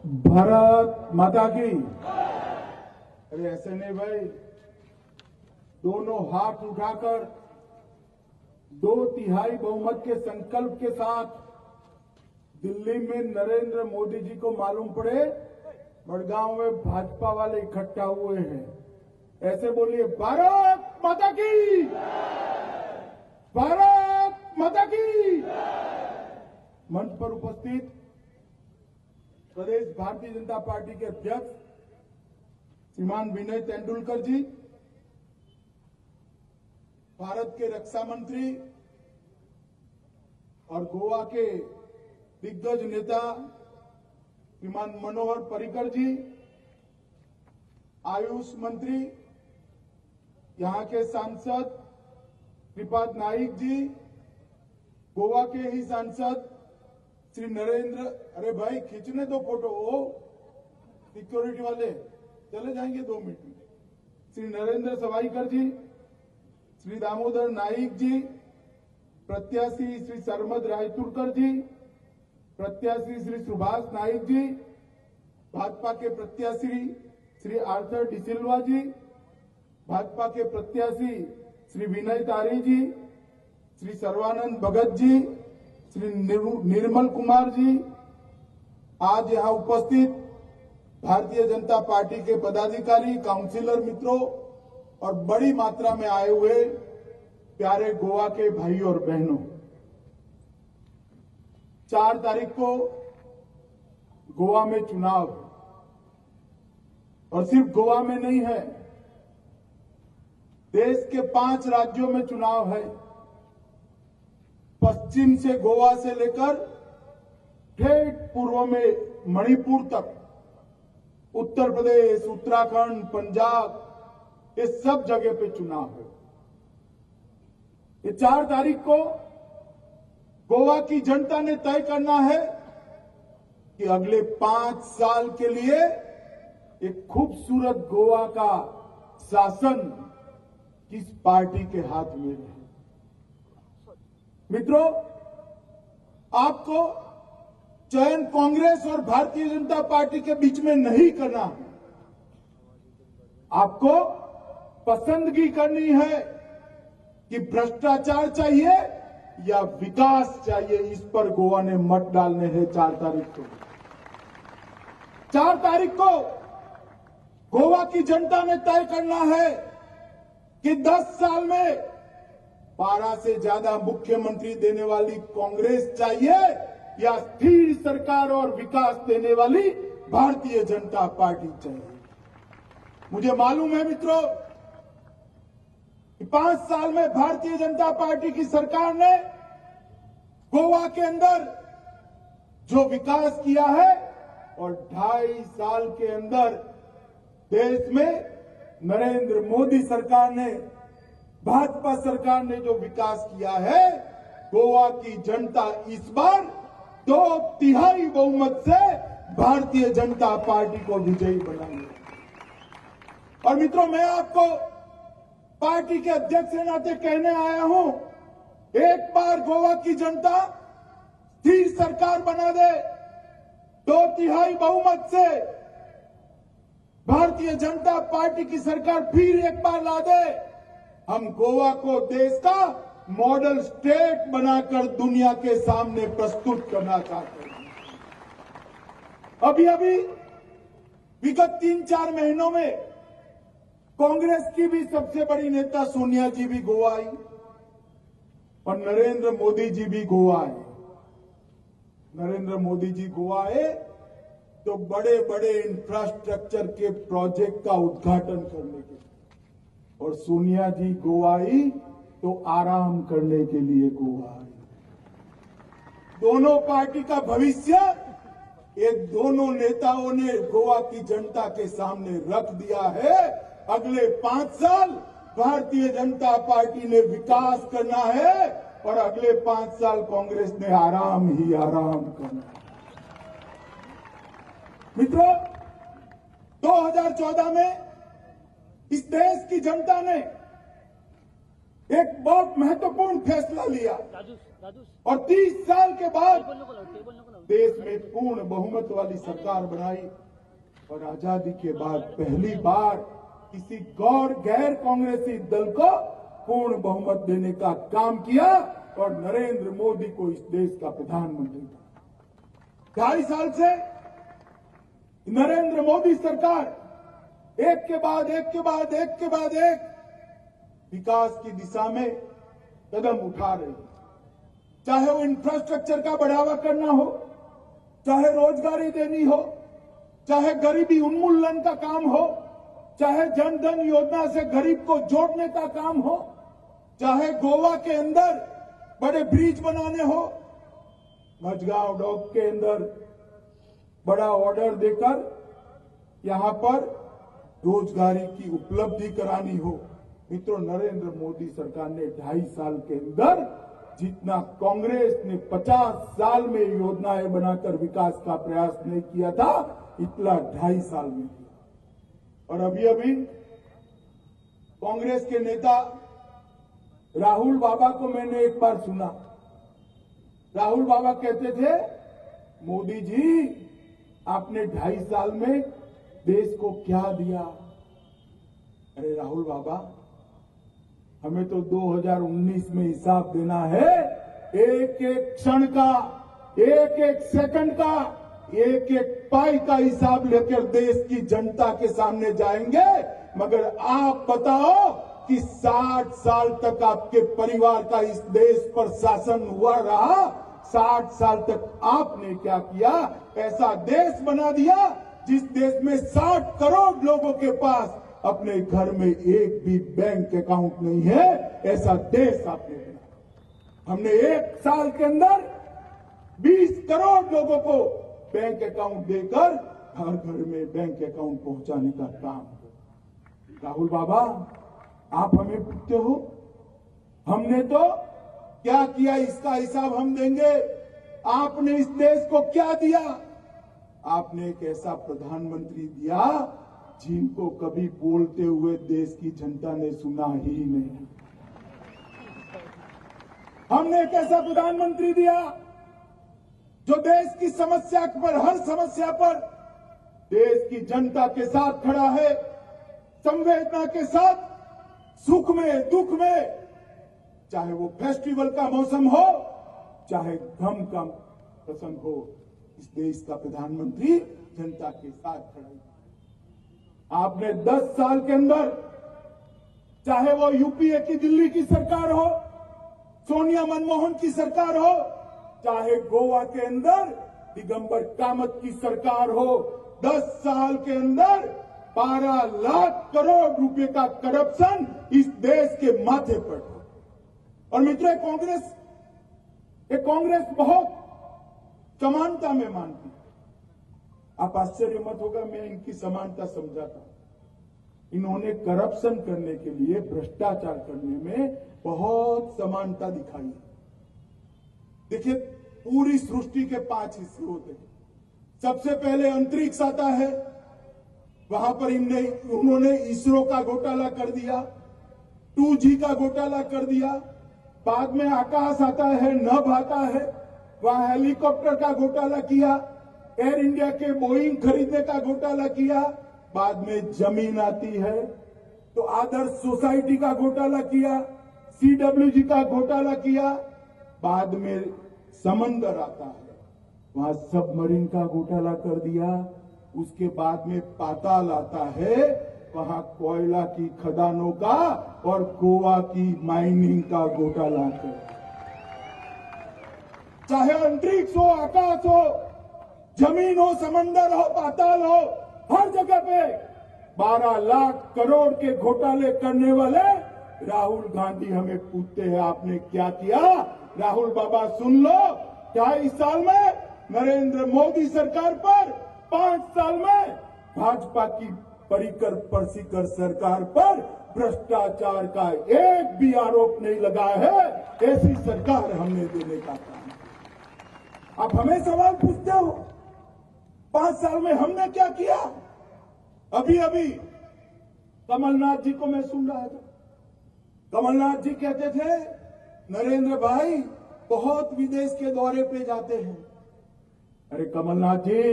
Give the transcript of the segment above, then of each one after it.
भारत माता की। अरे ऐसे नहीं भाई, दोनों हाथ उठाकर 2/3 बहुमत के संकल्प के साथ दिल्ली में नरेंद्र मोदी जी को मालूम पड़े मड़गांव में भाजपा वाले इकट्ठा हुए हैं। ऐसे बोलिए, भारत माता की, भारत माता की। मंच पर उपस्थित प्रदेश भारतीय जनता पार्टी के अध्यक्ष श्रीमान विनय तेंदुलकर जी, भारत के रक्षा मंत्री और गोवा के दिग्गज नेता श्रीमान मनोहर पर्रिकर जी, आयुष मंत्री, यहां के सांसद श्रीपाद नाइक जी, गोवा के ही सांसद श्री नरेंद्र, अरे भाई खींचने दो फोटो, वो सिक्योरिटी वाले चले जाएंगे 2 मिनट में। श्री नरेंद्र सवाईकर जी, श्री दामोदर नाइक जी, प्रत्याशी श्री सरमद रायतुरकर जी, प्रत्याशी श्री सुभाष नाइक जी, भाजपा के प्रत्याशी श्री आर्थर डिसिल्वा जी, भाजपा के प्रत्याशी श्री विनय तारी जी, श्री सर्वानंद भगत जी, श्री निर्मल कुमार जी, आज यहां उपस्थित भारतीय जनता पार्टी के पदाधिकारी, काउंसिलर मित्रों और बड़ी मात्रा में आए हुए प्यारे गोवा के भाई और बहनों, 4 तारीख को गोवा में चुनाव है और सिर्फ गोवा में नहीं है, देश के 5 राज्यों में चुनाव है। पश्चिम से गोवा से लेकर ठेठ पूर्व में मणिपुर तक, उत्तर प्रदेश, उत्तराखंड, पंजाब, ये सब जगह पे चुनाव है। ये 4 तारीख को गोवा की जनता ने तय करना है कि अगले 5 साल के लिए एक खूबसूरत गोवा का शासन किस पार्टी के हाथ में रहे। मित्रों, आपको चयन कांग्रेस और भारतीय जनता पार्टी के बीच में नहीं करना है, आपको पसंदगी करनी है कि भ्रष्टाचार चाहिए या विकास चाहिए। इस पर गोवा ने मत डालने हैं 4 तारीख को। 4 तारीख को गोवा की जनता ने तय करना है कि 10 साल में 12 से ज्यादा मुख्यमंत्री देने वाली कांग्रेस चाहिए या स्थिर सरकार और विकास देने वाली भारतीय जनता पार्टी चाहिए। मुझे मालूम है मित्रों कि 5 साल में भारतीय जनता पार्टी की सरकार ने गोवा के अंदर जो विकास किया है और 2.5 साल के अंदर देश में नरेंद्र मोदी सरकार ने, भाजपा सरकार ने जो विकास किया है, गोवा की जनता इस बार 2/3 बहुमत से भारतीय जनता पार्टी को विजयी बनाएंगे। और मित्रों, मैं आपको पार्टी के अध्यक्ष के नाते कहने आया हूं, एक बार गोवा की जनता स्थिर सरकार बना दे, 2/3 बहुमत से भारतीय जनता पार्टी की सरकार फिर एक बार ला दे, हम गोवा को देश का मॉडल स्टेट बनाकर दुनिया के सामने प्रस्तुत करना चाहते हैं। अभी विगत 3-4 महीनों में कांग्रेस की भी सबसे बड़ी नेता सोनिया जी भी गोवा आई और नरेंद्र मोदी जी भी गोवा आए। नरेंद्र मोदी जी गोवा आए तो बड़े बड़े इंफ्रास्ट्रक्चर के प्रोजेक्ट का उद्घाटन करने के लिए, और सोनिया जी गोवा आई तो आराम करने के लिए गोवा आई। दोनों पार्टी का भविष्य एक दोनों नेताओं ने गोवा की जनता के सामने रख दिया है। अगले 5 साल भारतीय जनता पार्टी ने विकास करना है और अगले 5 साल कांग्रेस ने आराम ही आराम करना है। मित्रों, 2014 में इस देश की जनता ने एक बहुत महत्वपूर्ण फैसला लिया और 30 साल के बाद देश में पूर्ण बहुमत वाली सरकार बनाई और आजादी के बाद पहली बार किसी गैर कांग्रेसी दल को पूर्ण बहुमत देने का काम किया और नरेंद्र मोदी को इस देश का प्रधानमंत्री बना। 2.5 साल से नरेंद्र मोदी सरकार एक के बाद एक विकास की दिशा में कदम उठा रही है। चाहे वो इंफ्रास्ट्रक्चर का बढ़ावा करना हो, चाहे रोजगारी देनी हो, चाहे गरीबी उन्मूलन का काम हो, चाहे जन धन योजना से गरीब को जोड़ने का काम हो, चाहे गोवा के अंदर बड़े ब्रिज बनाने हो, मझगांव डॉक के अंदर बड़ा ऑर्डर देकर यहां पर रोजगारी की उपलब्धि करानी हो। मित्रों, नरेंद्र मोदी सरकार ने 2.5 साल के अंदर जितना कांग्रेस ने 50 साल में योजनाएं बनाकर विकास का प्रयास नहीं किया था, इतना 2.5 साल में किया। और अभी कांग्रेस के नेता राहुल बाबा को मैंने एक बार सुना। राहुल बाबा कहते थे, मोदी जी आपने 2.5 साल में देश को क्या दिया? अरे राहुल बाबा, हमें तो 2019 में हिसाब देना है। एक एक क्षण का, एक एक सेकंड का, एक एक पाई का हिसाब लेकर देश की जनता के सामने जाएंगे। मगर आप बताओ कि 60 साल तक आपके परिवार का इस देश पर शासन हुआ रहा, 60 साल तक आपने क्या किया? ऐसा देश बना दिया जिस देश में 60 करोड़ लोगों के पास अपने घर में एक भी बैंक अकाउंट नहीं है। ऐसा देश आपने बनाया। हमने 1 साल के अंदर 20 करोड़ लोगों को बैंक अकाउंट देकर हर घर में बैंक अकाउंट पहुंचाने का काम किया। राहुल बाबा, आप हमें पूछते हो, हमने तो क्या किया इसका हिसाब हम देंगे। आपने इस देश को क्या दिया? आपने एक ऐसा प्रधानमंत्री दिया जिनको कभी बोलते हुए देश की जनता ने सुना ही नहीं। हमने एक ऐसा प्रधानमंत्री दिया जो देश की समस्या पर, हर समस्या पर देश की जनता के साथ खड़ा है, संवेदना के साथ, सुख में दुख में, चाहे वो फेस्टिवल का मौसम हो, चाहे गम का प्रसंग हो। इस देश का प्रधानमंत्री जनता के साथ खड़ा है। आपने 10 साल के अंदर, चाहे वो यूपीए की दिल्ली की सरकार हो, सोनिया मनमोहन की सरकार हो, चाहे गोवा के अंदर दिगंबर कामत की सरकार हो, 10 साल के अंदर 12 लाख करोड़ रुपए का करप्शन इस देश के माथे पर था। और मित्रों, कांग्रेस बहुत समानता में मानती है। आप आश्चर्य मत होगा, मैं इनकी समानता समझाता हूं। इन्होंने करप्शन करने के लिए, भ्रष्टाचार करने में बहुत समानता दिखाई है। देखिए, पूरी सृष्टि के 5 हिस्से होते हैं। सबसे पहले अंतरिक्ष आता है, वहां पर उन्होंने इसरो का घोटाला कर दिया, 2G का घोटाला कर दिया। बाद में आकाश आता है, नभ आता है, वहां हेलीकॉप्टर का घोटाला किया, एयर इंडिया के बोइंग खरीदने का घोटाला किया। बाद में जमीन आती है तो आदर्श सोसाइटी का घोटाला किया, CWG का घोटाला किया। बाद में समंदर आता है, वहां सबमरीन का घोटाला कर दिया। उसके बाद में पाताल आता है, वहां कोयला की खदानों का और गोवा की माइनिंग का घोटाला कर। चाहे अंतरिक्ष हो, आकाश हो, जमीन हो, समंदर हो, पाताल हो, हर जगह पे 12 लाख करोड़ के घोटाले करने वाले राहुल गांधी हमें पूछते हैं, आपने क्या किया? राहुल बाबा सुन लो, 2.5 साल में नरेंद्र मोदी सरकार पर, 5 साल में भाजपा की परिकर परसीकर सरकार पर भ्रष्टाचार का एक भी आरोप नहीं लगा है। ऐसी सरकार हमने देने का काम। आप हमें सवाल पूछते हो, 5 साल में हमने क्या किया? अभी कमलनाथ जी को मैं सुन रहा था। कमलनाथ जी कहते थे नरेंद्र भाई बहुत विदेश के दौरे पे जाते हैं। अरे कमलनाथ जी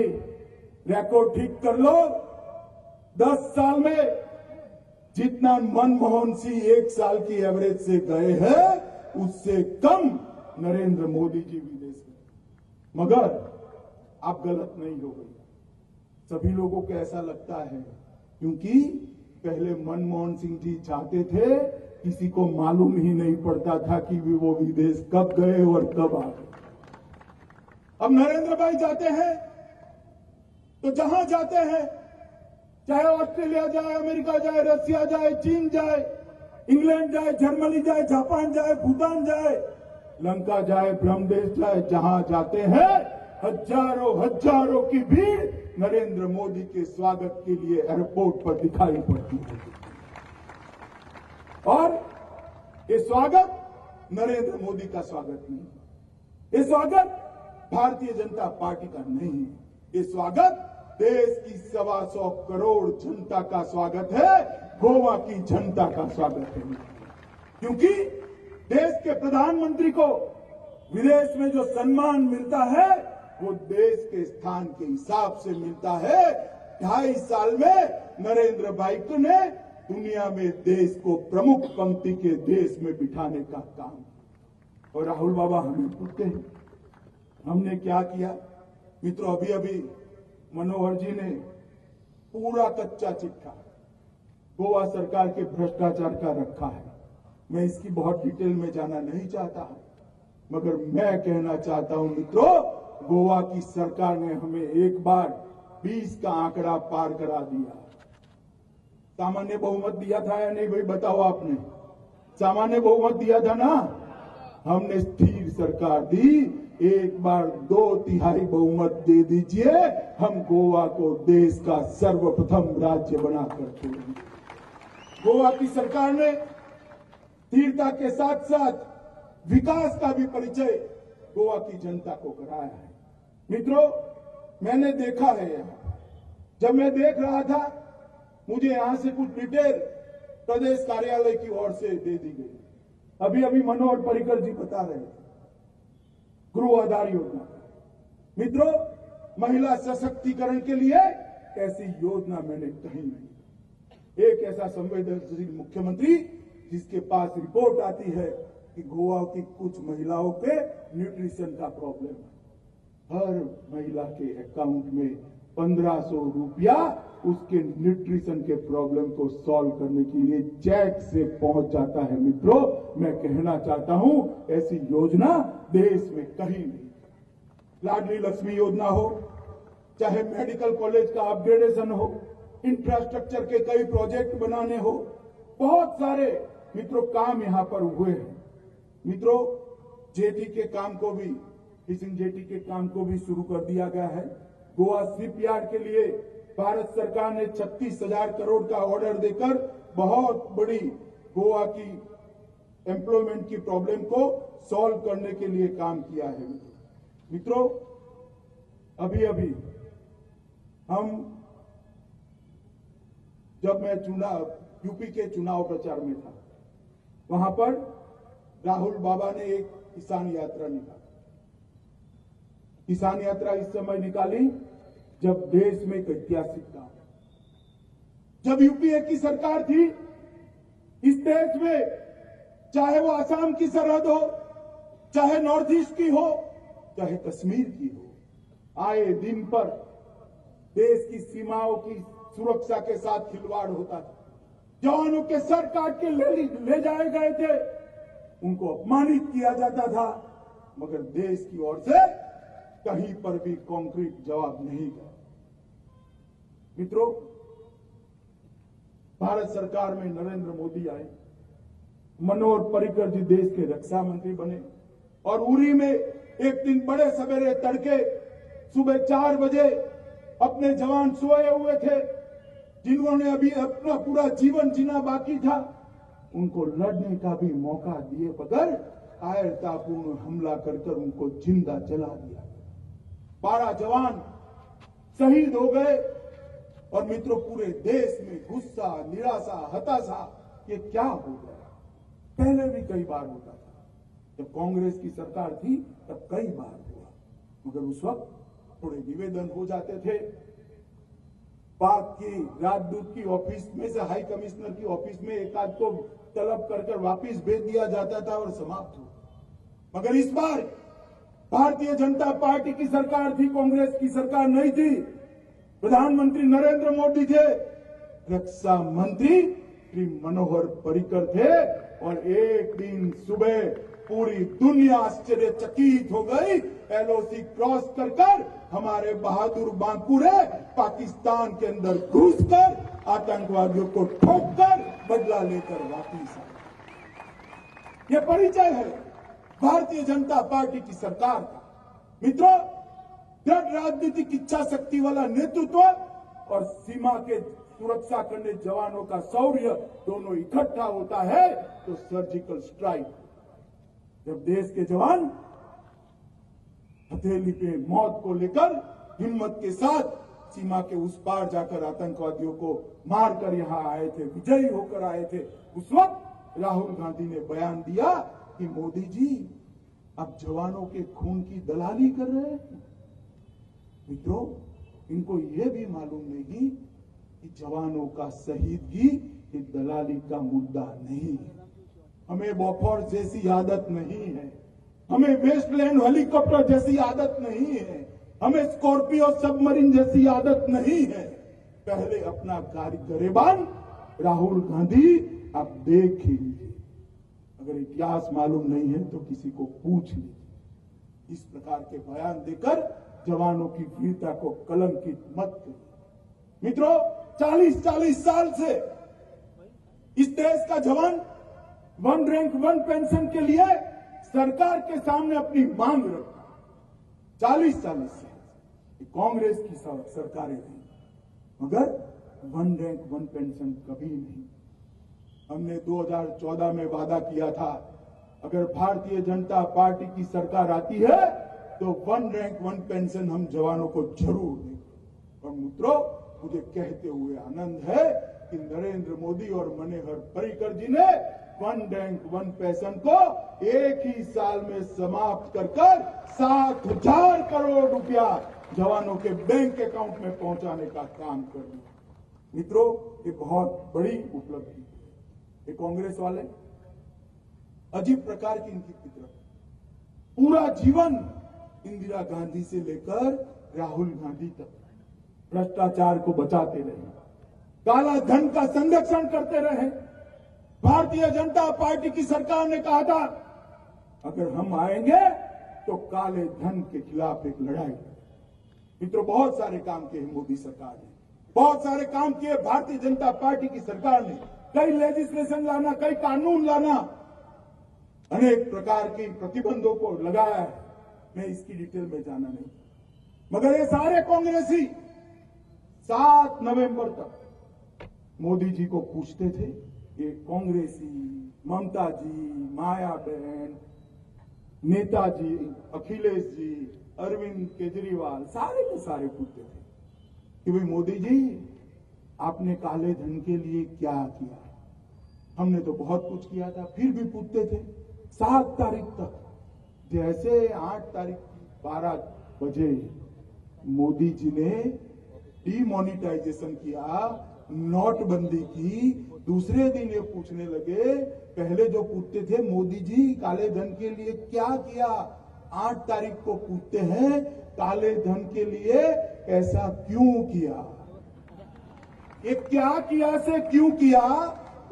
रिकॉर्ड ठीक कर लो, 10 साल में जितना मनमोहन सिंह 1 साल की एवरेज से गए हैं उससे कम नरेंद्र मोदी जी विदेश में। मगर आप गलत नहीं हो गई। सभी लोगों को ऐसा लगता है क्योंकि पहले मनमोहन सिंह जी चाहते थे, किसी को मालूम ही नहीं पड़ता था कि वो विदेश कब गए और कब आ गए। अब नरेंद्र भाई जाते हैं तो जहां जाते हैं, चाहे ऑस्ट्रेलिया जाए, अमेरिका जाए, रसिया जाए, चीन जाए, इंग्लैंड जाए, जर्मनी जाए, जापान जाए, भूटान जाए, लंका जाए, ब्रह्मदेश जाए, जहां जाते हैं हजारों हजारों की भीड़ नरेंद्र मोदी के स्वागत के लिए एयरपोर्ट पर दिखाई पड़ती है। और ये स्वागत नरेंद्र मोदी का स्वागत नहीं है, ये स्वागत भारतीय जनता पार्टी का नहीं है, ये स्वागत देश की 125 करोड़ जनता का स्वागत है, गोवा की जनता का स्वागत है। क्योंकि देश के प्रधानमंत्री को विदेश में जो सम्मान मिलता है वो देश के स्थान के हिसाब से मिलता है। 2.5 साल में नरेंद्र भाई ने दुनिया में देश को प्रमुख पंक्ति के देश में बिठाने का काम। और राहुल बाबा हमें पूछते हैं हमने क्या किया। मित्रों, अभी अभी मनोहर जी ने पूरा कच्चा चिट्ठा गोवा सरकार के भ्रष्टाचार का रखा है। मैं इसकी बहुत डिटेल में जाना नहीं चाहता, मगर मैं कहना चाहता हूं मित्रों, गोवा की सरकार ने हमें एक बार 20 का आंकड़ा पार करा दिया। सामान्य बहुमत दिया था या नहीं भाई बताओ आपने? सामान्य बहुमत दिया था ना? हमने स्थिर सरकार दी। एक बार 2/3 बहुमत दे दीजिए, हम गोवा को देश का सर्वप्रथम राज्य बनाकर छोड़ेंगे। गोवा की सरकार ने स्थिरता के साथ साथ विकास का भी परिचय गोवा की जनता को कराया है। मित्रों, मैंने देखा है यहां, जब मैं देख रहा था मुझे यहां से कुछ डिटेल प्रदेश कार्यालय की ओर से दे दी गई। अभी अभी मनोहर पर्रिकर जी बता रहे थे गृह आधार योजना। मित्रों, महिला सशक्तिकरण के लिए ऐसी योजना मैंने कहीं नहीं। एक ऐसा संवेदनशील मुख्यमंत्री जिसके पास रिपोर्ट आती है कि गोवा की कुछ महिलाओं पे न्यूट्रिशन का प्रॉब्लम है, हर महिला के अकाउंट में 1500 रुपया उसके न्यूट्रिशन के प्रॉब्लम को सॉल्व करने के लिए चेक से पहुंच जाता है। मित्रों, मैं कहना चाहता हूं ऐसी योजना देश में कहीं नहीं। लाडली लक्ष्मी योजना हो, चाहे मेडिकल कॉलेज का अपग्रेडेशन हो, इंफ्रास्ट्रक्चर के कई प्रोजेक्ट बनाने हो, बहुत सारे मित्रों काम यहां पर हुए हैं। मित्रों, जेटी के काम को भी, फिशिंग जेटी के काम को भी शुरू कर दिया गया है। गोवा शिपयार्ड के लिए भारत सरकार ने 36,000 करोड़ का ऑर्डर देकर बहुत बड़ी गोवा की एम्प्लॉयमेंट की प्रॉब्लम को सॉल्व करने के लिए काम किया है। मित्रों, अभी अभी जब मैं यूपी के चुनाव प्रचार में था, वहां पर राहुल बाबा ने एक किसान यात्रा निकाली। किसान यात्रा इस समय निकाली जब देश में एक ऐतिहासिक काम, जब यूपीए की सरकार थी इस देश में, चाहे वो आसाम की सरहद हो, चाहे नॉर्थ ईस्ट की हो, चाहे कश्मीर की हो, आए दिन पर देश की सीमाओं की सुरक्षा के साथ खिलवाड़ होता था। जवानों के सर काट के ले जाए गए थे, उनको अपमानित किया जाता था, मगर देश की ओर से कहीं पर भी कॉन्क्रीट जवाब नहीं था। मित्रों, भारत सरकार में नरेंद्र मोदी आए, मनोहर पर्रिकर जी देश के रक्षा मंत्री बने, और उरी में एक दिन बड़े सवेरे तड़के सुबह 4 बजे अपने जवान सोए हुए थे, जिन्होंने अभी अपना पूरा जीवन जीना बाकी था, उनको लड़ने का भी मौका दिए बगैर कायरतापूर्ण हमला कर उनको जिंदा जला दिया। 12 जवान शहीद हो गए। और मित्रों, पूरे देश में गुस्सा, निराशा, हताशा, ये क्या हो गया? पहले भी कई बार होता था, जब कांग्रेस की सरकार थी तब कई बार हुआ, मगर उस वक्त थोड़े निवेदन हो जाते थे, पाक की राजदूत की ऑफिस में से हाई कमिश्नर की ऑफिस में एक आध को तलब कर वापिस भेज दिया जाता था और समाप्त हो। मगर इस बार भारतीय जनता पार्टी की सरकार थी, कांग्रेस की सरकार नहीं थी। प्रधानमंत्री नरेंद्र मोदी थे, रक्षा मंत्री श्री मनोहर पर्रिकर थे, और एक दिन सुबह पूरी दुनिया आश्चर्यचकित हो गई। एलओसी क्रॉस कर हमारे बहादुर बांकुरे पाकिस्तान के अंदर घुसकर आतंकवादियों को ठोककर बदला लेकर वापिस आए। ये परिचय है भारतीय जनता पार्टी की सरकार का। मित्रों, दृढ़ राजनीतिक इच्छा शक्ति वाला नेतृत्व और सीमा के सुरक्षा करने जवानों का शौर्य दोनों इकट्ठा होता है तो सर्जिकल स्ट्राइक। जब देश के जवान हथेली पे मौत को लेकर हिम्मत के साथ सीमा के उस पार जाकर आतंकवादियों को मारकर यहां आए थे, विजयी होकर आए थे, उस वक्त राहुल गांधी ने बयान दिया कि मोदी जी अब जवानों के खून की दलाली कर रहे हैं। मित्रों, इनको यह भी मालूम नहीं कि जवानों का शहीदगी ये दलाली का मुद्दा नहीं है। हमें बॉफोर्स जैसी आदत नहीं है, हमें वेस्टलैंड हेलीकॉप्टर जैसी आदत नहीं है, हमें स्कॉर्पियो सबमरीन जैसी आदत नहीं है। पहले अपना गरेबान राहुल गांधी आप देख ही लीजिए, अगर इतिहास मालूम नहीं है तो किसी को पूछ लीजिए। इस प्रकार के बयान देकर जवानों की वीरता को कलंकित मत करिए। मित्रों, 40-40 साल से इस देश का जवान वन रैंक वन पेंशन के लिए सरकार के सामने अपनी मांग रखा। 40-40 साल कांग्रेस की सरकारें थी, मगर वन रैंक वन पेंशन कभी नहीं। हमने 2014 में वादा किया था, अगर भारतीय जनता पार्टी की सरकार आती है तो वन रैंक वन पेंशन हम जवानों को जरूर देंगे। और मित्रों, मुझे कहते हुए आनंद है कि नरेंद्र मोदी और मनोहर पर्रिकर जी ने वन रैंक वन पेंशन को एक ही साल में समाप्त कर 7,000 करोड़ रुपया जवानों के बैंक अकाउंट में पहुंचाने का काम कर दिया। मित्रों, ये बहुत बड़ी उपलब्धि है। ये कांग्रेस वाले अजीब प्रकार की इनकी फितरत, पूरा जीवन इंदिरा गांधी से लेकर राहुल गांधी तक भ्रष्टाचार को बचाते रहे, काला धन का संरक्षण करते रहे। भारतीय जनता पार्टी की सरकार ने कहा था, अगर हम आएंगे तो काले धन के खिलाफ एक लड़ाई लड़ेंगे। मित्रों, बहुत सारे काम किए मोदी सरकार ने, बहुत सारे काम किए भारतीय जनता पार्टी की सरकार ने। कई लेजिस्लेशन लाना, कई कानून लाना, अनेक प्रकार की प्रतिबंधों को लगाया है। मैं इसकी डिटेल में जाना नहीं, मगर ये सारे कांग्रेसी 7 नवंबर तक मोदी जी को पूछते थे। ये कांग्रेसी ममता जी, माया बहन, नेताजी, अखिलेश जी, अरविंद केजरीवाल, सारे के सारे पूछते थे कि भाई मोदी जी, आपने काले धन के लिए क्या किया? हमने तो बहुत कुछ किया था। फिर भी पूछते थे। 7 तारीख तक, जैसे 8 तारीख 12 बजे मोदी जी ने डीमोनिटाइजेशन किया, नोटबंदी की, दूसरे दिन ये पूछने लगे। पहले जो पूछते थे मोदी जी काले धन के लिए क्या किया, 8 तारीख को पूछते हैं काले धन के लिए ऐसा क्यों किया। ये क्या किया से क्यों किया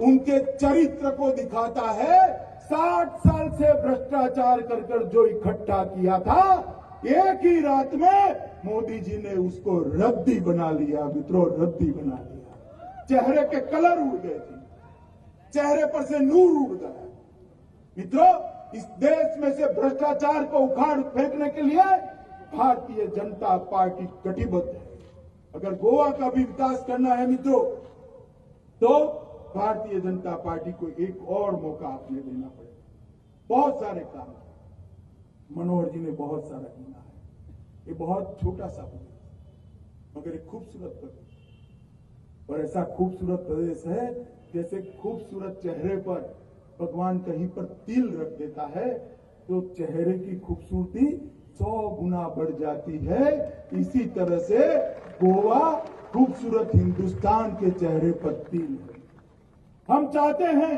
उनके चरित्र को दिखाता है। 60 साल से भ्रष्टाचार कर जो इकट्ठा किया था, एक ही रात में मोदी जी ने उसको रद्दी बना लिया। मित्रों, रद्दी बना लिया। चेहरे के कलर उड़ गए थे, चेहरे पर से नूर उड़ गया। मित्रों, इस देश में से भ्रष्टाचार को उखाड़ फेंकने के लिए भारतीय जनता पार्टी कटिबद्ध है। अगर गोवा का भी विकास करना है मित्रों, तो भारतीय जनता पार्टी को एक और मौका आपने देना पड़ेगा। बहुत सारे काम मनोहर जी ने बहुत सारा किया है। ये बहुत छोटा सा प्रदेश, मगर एक खूबसूरत प्रदेश, और ऐसा खूबसूरत प्रदेश है जैसे खूबसूरत चेहरे पर भगवान कहीं पर तिल रख देता है तो चेहरे की खूबसूरती 100 गुना बढ़ जाती है। इसी तरह से गोवा खूबसूरत हिंदुस्तान के चेहरे पर तिल है। हम चाहते हैं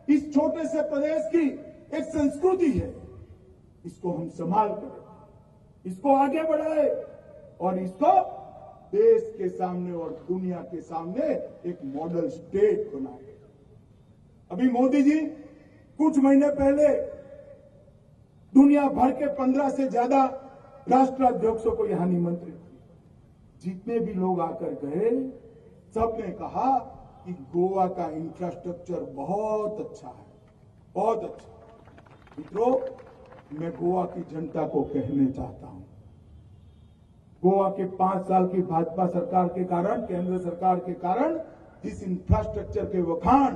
इस छोटे से प्रदेश की एक संस्कृति है, इसको हम संभाल करें, इसको आगे बढ़ाए और इसको देश के सामने और दुनिया के सामने एक मॉडल स्टेट बनाए। अभी मोदी जी कुछ महीने पहले दुनिया भर के 15 से ज्यादा राष्ट्राध्यक्षों को यहां निमंत्रित किया। जितने भी लोग आकर गए सबने कहा कि गोवा का इंफ्रास्ट्रक्चर बहुत अच्छा है, बहुत अच्छा। मित्रों, मैं गोवा की जनता को कहने चाहता हूं, गोवा के 5 साल की भाजपा सरकार के कारण, केंद्र सरकार के कारण जिस इंफ्रास्ट्रक्चर के वखाण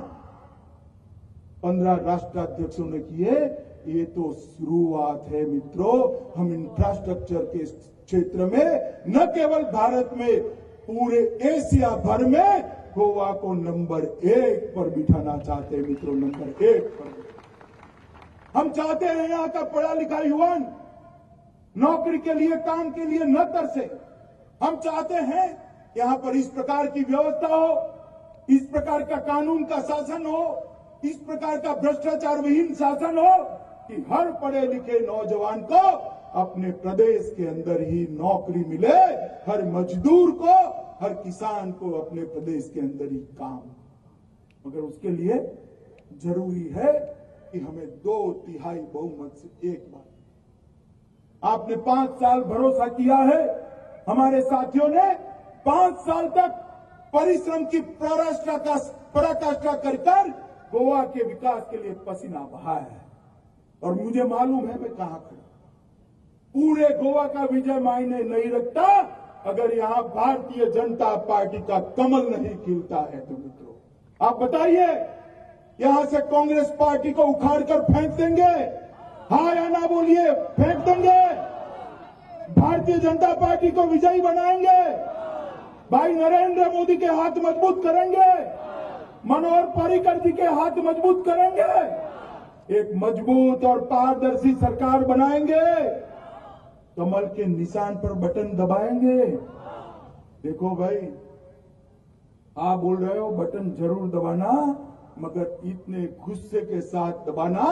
15 राष्ट्राध्यक्षों ने किए, ये तो शुरुआत है मित्रों। हम इंफ्रास्ट्रक्चर के क्षेत्र में न केवल भारत में, पूरे एशिया भर में गोवा को नंबर 1 पर बिठाना चाहते हैं मित्रों, नंबर 1 पर। हम चाहते हैं यहां का पढ़ा लिखा युवान नौकरी के लिए, काम के लिए न तरसे। हम चाहते हैं यहां पर इस प्रकार की व्यवस्था हो, इस प्रकार का कानून का शासन हो, इस प्रकार का भ्रष्टाचार विहीन शासन हो कि हर पढ़े लिखे नौजवान को अपने प्रदेश के अंदर ही नौकरी मिले, हर मजदूर को, हर किसान को अपने प्रदेश के अंदर ही काम। मगर उसके लिए जरूरी है कि हमें 2/3 बहुमत से एक बार। आपने 5 साल भरोसा किया है, हमारे साथियों ने 5 साल तक परिश्रम की पराकाष्ठा कर गोवा के विकास के लिए पसीना बहाया है। और मुझे मालूम है मैं कहां खड़ा। पूरे गोवा का विजय मायने नहीं रखता अगर यहां भारतीय जनता पार्टी का कमल नहीं खिलता है तो मित्रों, आप बताइए, यहां से कांग्रेस पार्टी को उखाड़ कर फेंक देंगे? हाँ या ना बोलिए, फेंक देंगे? भारतीय जनता पार्टी को विजयी बनाएंगे? भाई नरेंद्र मोदी के हाथ मजबूत करेंगे? मनोहर पर्रिकर जी के हाथ मजबूत करेंगे? एक मजबूत और पारदर्शी सरकार बनाएंगे? कमल के निशान पर बटन दबाएंगे? देखो भाई, आप बोल रहे हो बटन जरूर दबाना, मगर इतने गुस्से के साथ दबाना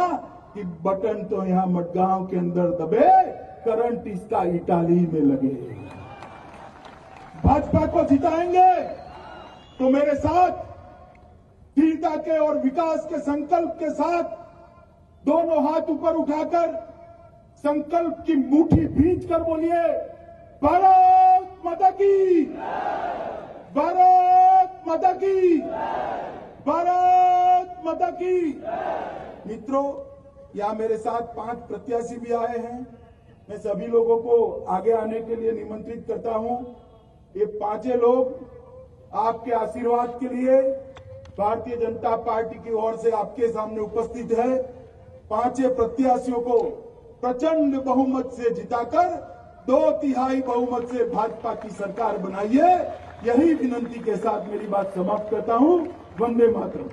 कि बटन तो यहां मडगांव के अंदर दबे, करंट इसका इटाली में लगे। भाजपा को जिताएंगे तो मेरे साथ दृढ़ता के और विकास के संकल्प के साथ दोनों हाथ ऊपर उठाकर संकल्प की मुट्ठी भींच कर बोलिए, भारत माता की, भारत माता की, भारत माता की। मित्रों, यहां मेरे साथ 5 प्रत्याशी भी आए हैं। मैं सभी लोगों को आगे आने के लिए निमंत्रित करता हूं। ये 5 लोग आपके आशीर्वाद के लिए भारतीय जनता पार्टी की ओर से आपके सामने उपस्थित है। 5 प्रत्याशियों को प्रचंड बहुमत से जिताकर 2/3 बहुमत से भाजपा की सरकार बनाइए। यही विनंती के साथ मेरी बात समाप्त करता हूं। वंदे मातरम।